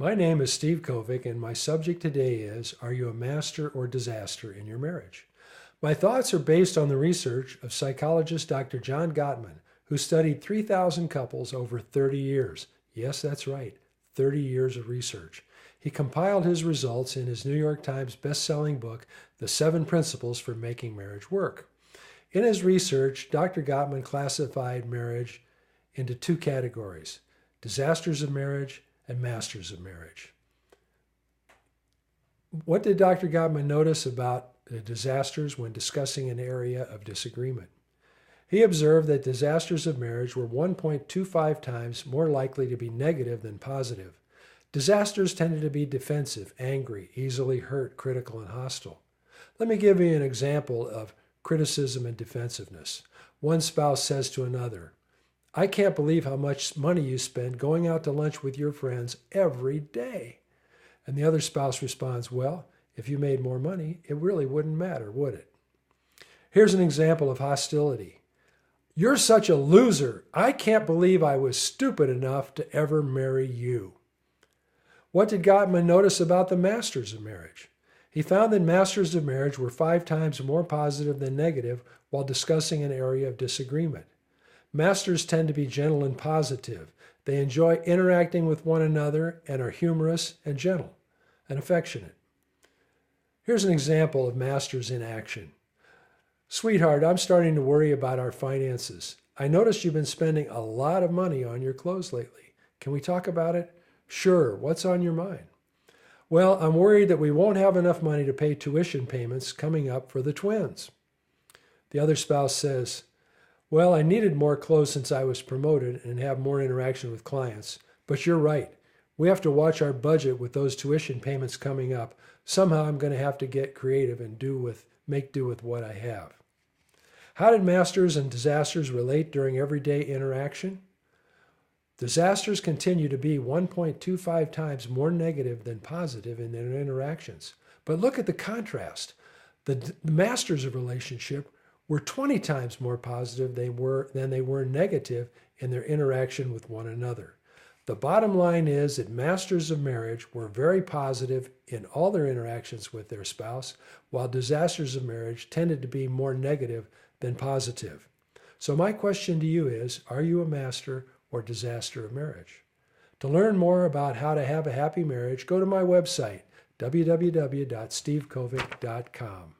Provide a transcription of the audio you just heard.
My name is Steve Kovic, and my subject today is, are you a master or disaster in your marriage? My thoughts are based on the research of psychologist Dr. John Gottman, who studied 3,000 couples over 30 years. Yes, that's right, 30 years of research. He compiled his results in his New York Times best-selling book, The 7 Principles for Making Marriage Work. In his research, Dr. Gottman classified marriage into 2 categories: disasters of marriage and masters of marriage. What did Dr. Gottman notice about the disasters when discussing an area of disagreement? He observed that disasters of marriage were 1.25 times more likely to be negative than positive. Disasters tended to be defensive, angry, easily hurt, critical, and hostile. Let me give you an example of criticism and defensiveness. One spouse says to another, "I can't believe how much money you spend going out to lunch with your friends every day." And the other spouse responds, "Well, if you made more money, it really wouldn't matter, would it?" Here's an example of hostility. "You're such a loser. I can't believe I was stupid enough to ever marry you." What did Gottman notice about the masters of marriage? He found that masters of marriage were 5 times more positive than negative while discussing an area of disagreement. Masters tend to be gentle and positive. They enjoy interacting with one another and are humorous and gentle and affectionate. Here's an example of masters in action. "Sweetheart, I'm starting to worry about our finances. I noticed you've been spending a lot of money on your clothes lately. Can we talk about it?" "Sure, what's on your mind?" "Well, I'm worried that we won't have enough money to pay tuition payments coming up for the twins." The other spouse says, "Well, I needed more clothes since I was promoted and have more interaction with clients. But you're right. We have to watch our budget with those tuition payments coming up. Somehow I'm going to have to get creative and make do with what I have." How did masters and disasters relate during everyday interaction? Disasters continue to be 1.25 times more negative than positive in their interactions. But look at the contrast. The masters of relationship were 20 times more positive than they were negative in their interaction with one another. The bottom line is that masters of marriage were very positive in all their interactions with their spouse, while disasters of marriage tended to be more negative than positive. So my question to you is, are you a master or disaster of marriage? To learn more about how to have a happy marriage, go to my website, www.stevekovic.com.